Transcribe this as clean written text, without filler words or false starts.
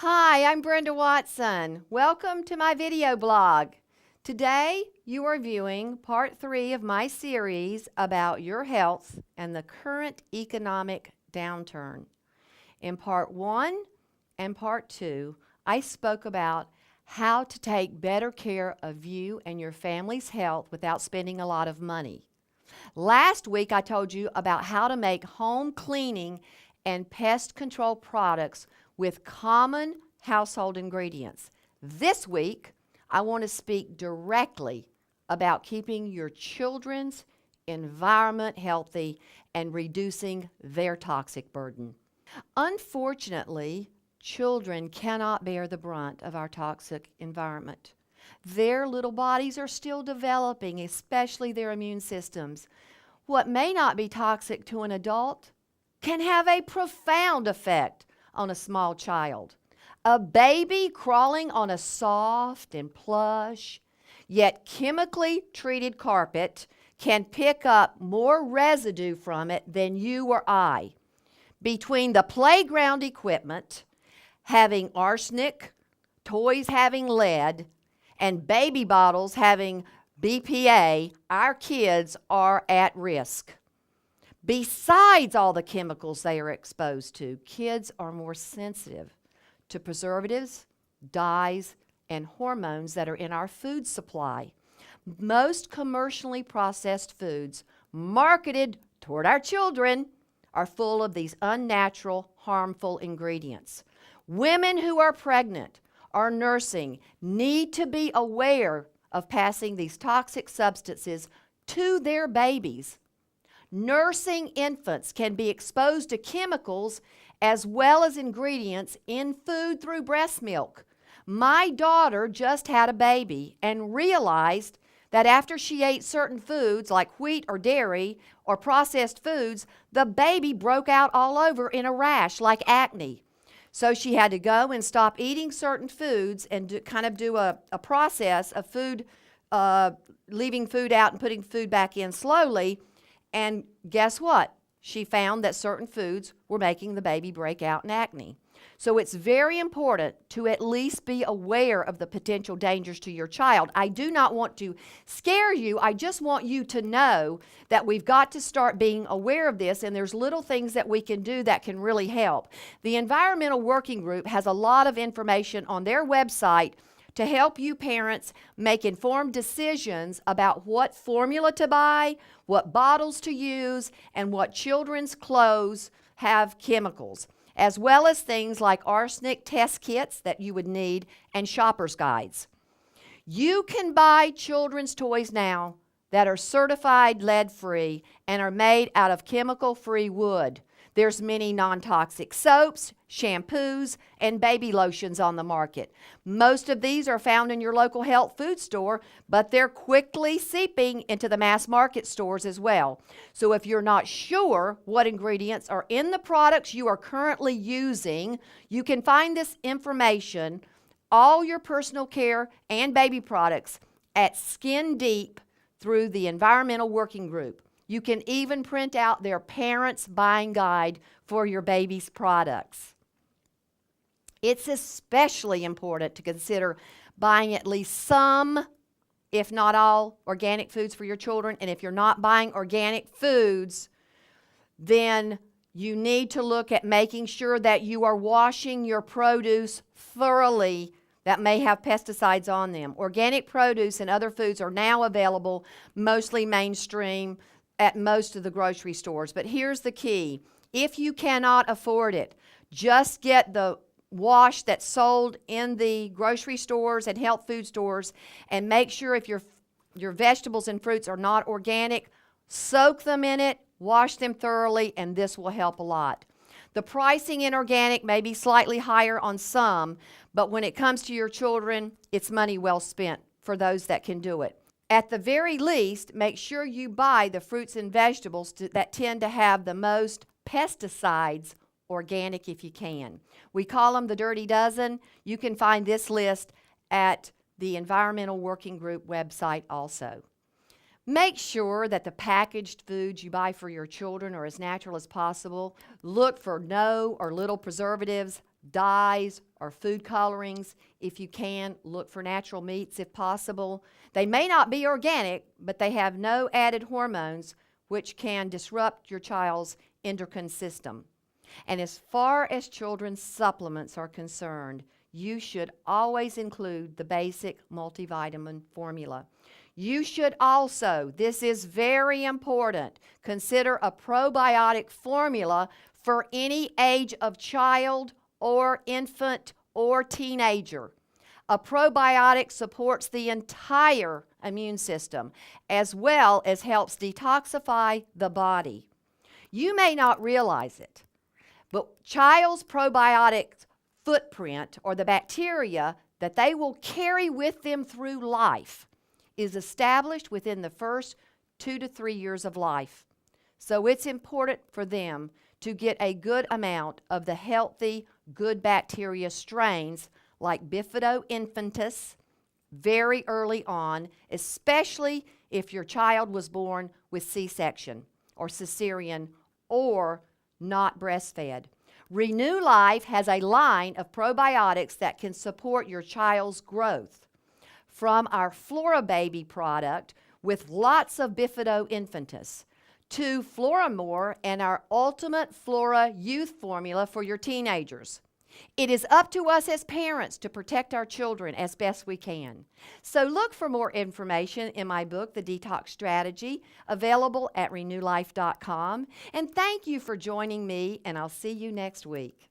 Hi, I'm Brenda Watson. Welcome to my video blog. Today, you are viewing part 3 of my series about your health and the current economic downturn. In part 1 and part 2, I spoke about how to take better care of you and your family's health without spending a lot of money. Last week, I told you about how to make home cleaning and pest control products with common household ingredients. This week, I want to speak directly about keeping your children's environment healthy and reducing their toxic burden. Unfortunately, children cannot bear the brunt of our toxic environment. Their little bodies are still developing, especially their immune systems. What may not be toxic to an adult can have a profound effect on a small child. A baby crawling on a soft and plush, yet chemically treated carpet can pick up more residue from it than you or I. Between the playground equipment having arsenic, toys having lead, and baby bottles having BPA, our kids are at risk. Besides all the chemicals they are exposed to, kids are more sensitive to preservatives, dyes, and hormones that are in our food supply. Most commercially processed foods marketed toward our children are full of these unnatural, harmful ingredients. Women who are pregnant or nursing need to be aware of passing these toxic substances to their babies. Nursing infants can be exposed to chemicals as well as ingredients in food through breast milk. My daughter just had a baby and realized that after she ate certain foods like wheat or dairy or processed foods, the baby broke out all over in a rash like acne. So she had to go and stop eating certain foods and do a process of food, leaving food out and putting food back in slowly. And guess what? She found that certain foods were making the baby break out in acne. So it's very important to at least be aware of the potential dangers to your child. I do not want to scare you. I just want you to know that we've got to start being aware of this, and there's little things that we can do that can really help. The Environmental Working Group has a lot of information on their website to help you parents make informed decisions about what formula to buy, what bottles to use, and what children's clothes have chemicals, as well as things like arsenic test kits that you would need and shopper's guides. You can buy children's toys now that are certified lead-free and are made out of chemical-free wood. There's many non-toxic soaps, shampoos, and baby lotions on the market. Most of these are found in your local health food store, but they're quickly seeping into the mass market stores as well. So if you're not sure what ingredients are in the products you are currently using, you can find this information, all your personal care and baby products, at Skin Deep through the Environmental Working Group. You can even print out their parents' buying guide for your baby's products. It's especially important to consider buying at least some, if not all, organic foods for your children. And if you're not buying organic foods, then you need to look at making sure that you are washing your produce thoroughly that may have pesticides on them. Organic produce and other foods are now available, mostly mainstream, at most of the grocery stores. But here's the key. If you cannot afford it, just get the wash that's sold in the grocery stores and health food stores, and make sure if your vegetables and fruits are not organic, soak them in it, wash them thoroughly, and this will help a lot. The pricing in organic may be slightly higher on some, but when it comes to your children, it's money well spent for those that can do it. At the very least, make sure you buy the fruits and vegetables that tend to have the most pesticides organic if you can. We call them the Dirty Dozen. You can find this list at the Environmental Working Group website also. Make sure that the packaged foods you buy for your children are as natural as possible. Look for no or little preservatives, dyes, or food colorings. If you can, look for natural meats if possible. They may not be organic, but they have no added hormones, which can disrupt your child's endocrine system. And as far as children's supplements are concerned, you should always include the basic multivitamin formula. You should also, this is very important, consider a probiotic formula for any age of child or infant or teenager. A probiotic supports the entire immune system as well as helps detoxify the body. You may not realize it, but child's probiotic footprint, or the bacteria that they will carry with them through life, is established within the first 2 to 3 years of life. So it's important for them to get a good amount of the healthy, good bacteria strains like Bifido infantis very early on, especially if your child was born with C-section or cesarean or not breastfed. Renew Life has a line of probiotics that can support your child's growth. From our Flora Baby product with lots of Bifido infantis to Floramore and our Ultimate Flora Youth Formula for your teenagers. It is up to us as parents to protect our children as best we can. So look for more information in my book, The Detox Strategy, available at renewlife.com. And thank you for joining me, and I'll see you next week.